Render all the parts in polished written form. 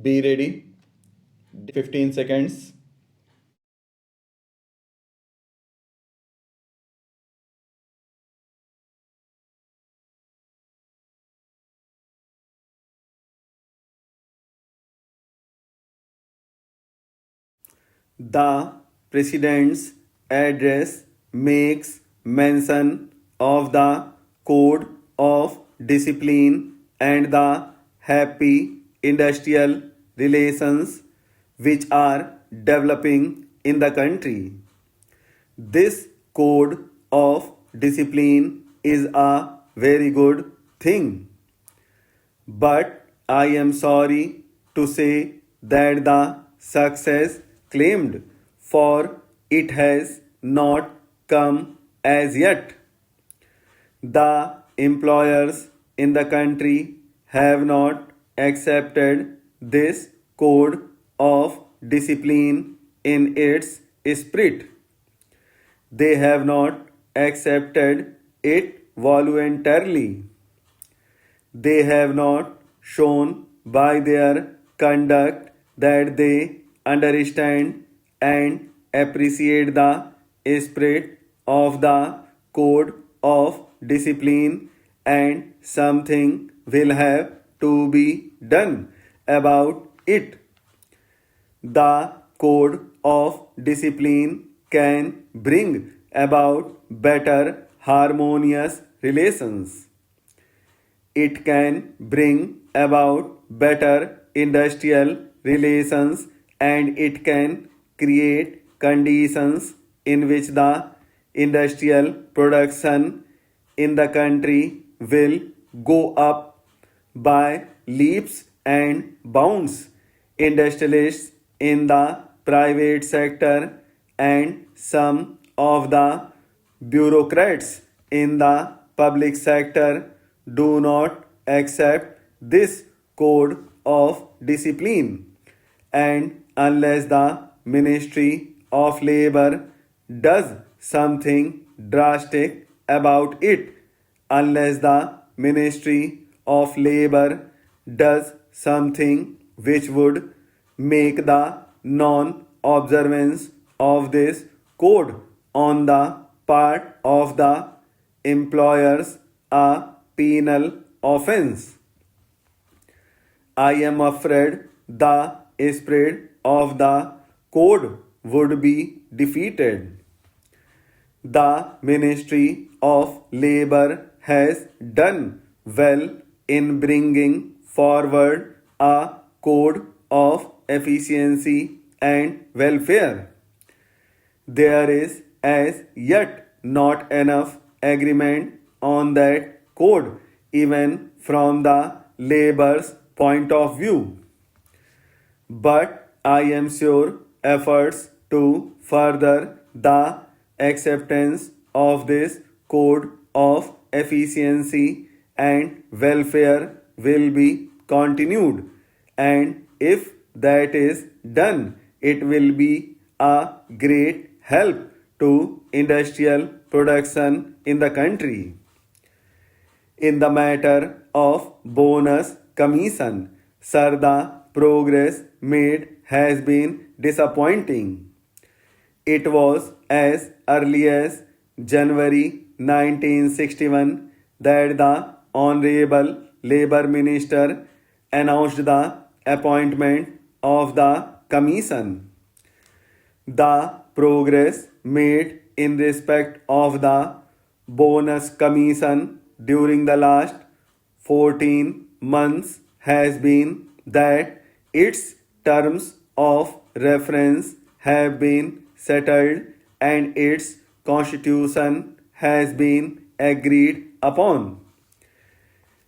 Be ready. 15 seconds. The President's address makes mention of the Code of Discipline and the happy industrial relations which are developing in the country. This code of discipline is a very good thing. But I am sorry to say that the success claimed for it has not come as yet. The employers in the country have not accepted this code of discipline in its spirit. They have not accepted it voluntarily. They have not shown by their conduct that they understand and appreciate the spirit of the code of discipline, and something will have to be done about it. The code of discipline can bring about better harmonious relations. It can bring about better industrial relations, and it can create conditions in which the industrial production in the country will go up by leaps and bounds. Industrialists in the private sector and some of the bureaucrats in the public sector do not accept this code of discipline, and unless the Ministry of Labor does something drastic about it, unless the Ministry of Labor does something which would make the non observance of this code on the part of the employers a penal offense. I am afraid the spirit of the code would be defeated. The Ministry of Labor has done well in bringing forward a code of efficiency and welfare. There is as yet not enough agreement on that code, even from the labor's point of view. But I am sure efforts to further the acceptance of this code of efficiency and welfare will be continued, and if that is done, it will be a great help to industrial production in the country. In the matter of bonus commission, sir, the progress made has been disappointing. It was as early as January 1961 that the Honorable Labour Minister announced the appointment of the Commission. The progress made in respect of the bonus commission during the last 14 months has been that its terms of reference have been settled and its constitution has been agreed upon.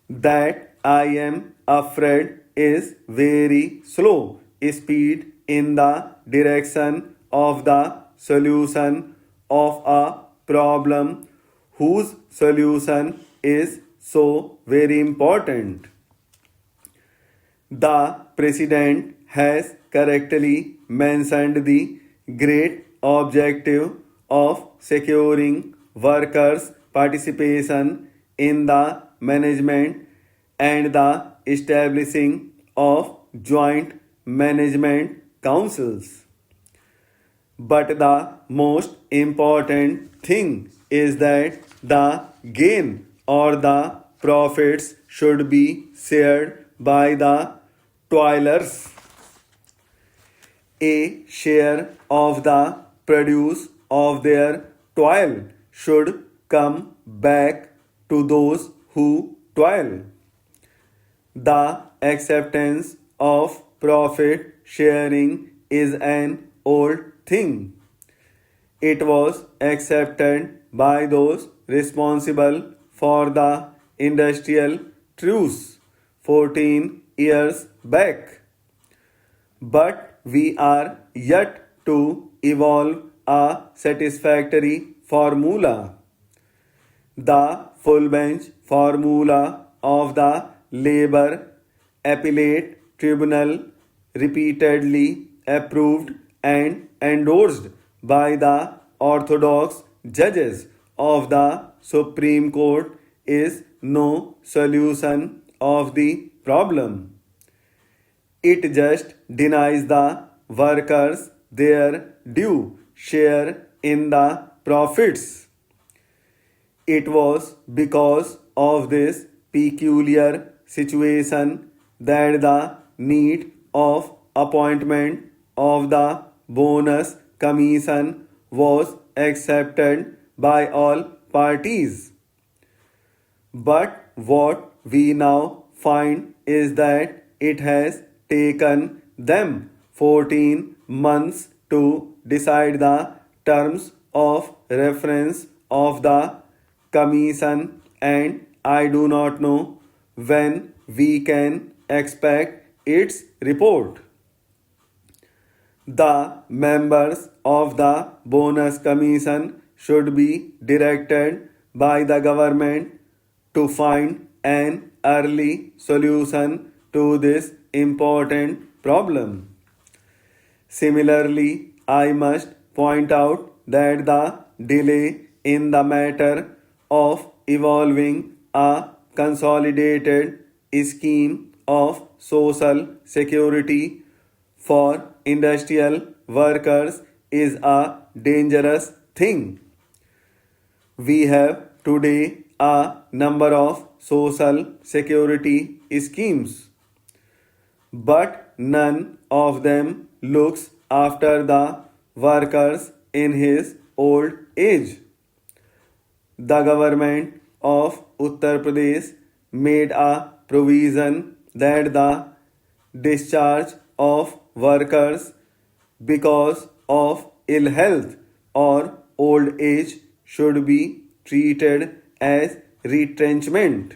That I am afraid is very slow speed in the direction of the solution of a problem whose solution is so very important. The President has correctly mentioned the great objective of securing workers' participation in the management and the establishing of joint management councils. But the most important thing is that the gain or the profits should be shared by the toilers. A share of the produce of their toil should come back to those who toil. The acceptance of profit sharing is an old thing. It was accepted by those responsible for the industrial truce 14 years back. But we are yet to evolve a satisfactory formula. The full bench formula of the Labour Appellate Tribunal, repeatedly approved and endorsed by the orthodox judges of the Supreme Court, is no solution of the problem. It just denies the workers their due share in the profits. It was because of this peculiar situation that the need of appointment of the bonus commission was accepted by all parties. But what we now find is that it has taken them 14 months to decide the terms of reference of the commission, and I do not know when we can expect its report. The members of the bonus commission should be directed by the government to find an early solution to this important problem. Similarly, I must point out that the delay in the matter of evolving a consolidated scheme of social security for industrial workers is a dangerous thing. We have today a number of social security schemes, but none of them looks after the workers in his old age. The government of Uttar Pradesh made a provision that the discharge of workers because of ill health or old age should be treated as retrenchment.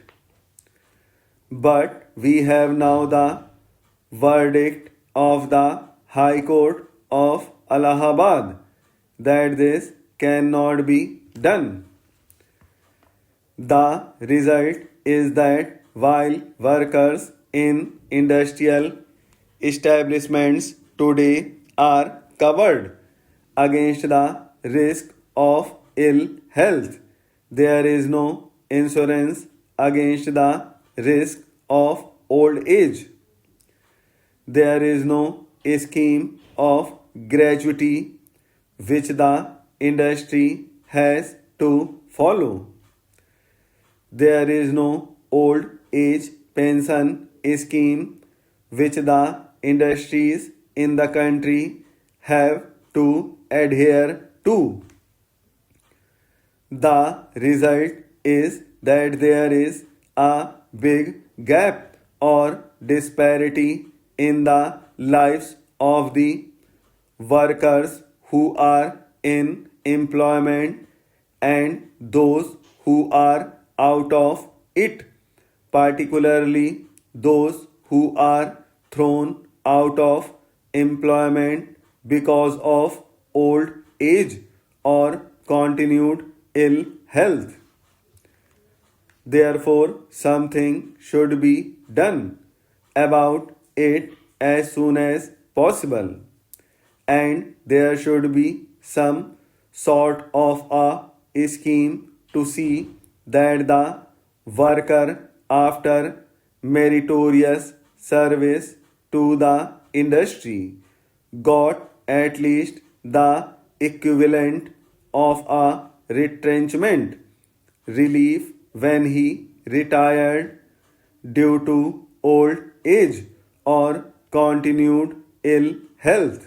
But we have now the verdict of the High Court of Allahabad that this cannot be done. The result is that while workers in industrial establishments today are covered against the risk of ill health, there is no insurance against the risk of old age. There is no scheme of gratuity which the industry has to follow. There is no old age pension scheme which the industries in the country have to adhere to. The result is that there is a big gap or disparity in the lives of the workers who are in employment and those who are out of it, particularly those who are thrown out of employment because of old age or continued ill health. Therefore, something should be done about it as soon as possible, and there should be some sort of a scheme to see that the worker, after meritorious service, to the industry got at least the equivalent of a retrenchment relief when he retired due to old age or continued ill health.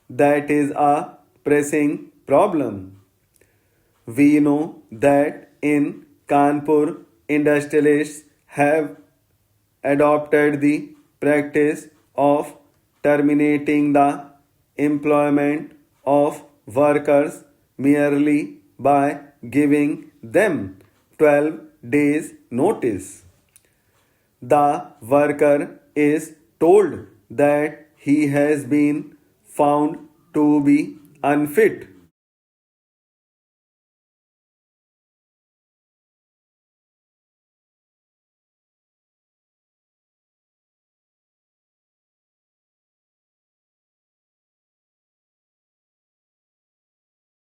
That is a pressing problem. We know that in Kanpur, industrialists have adopted the practice of terminating the employment of workers merely by giving them 12 days notice. The worker is told that he has been found to be unfit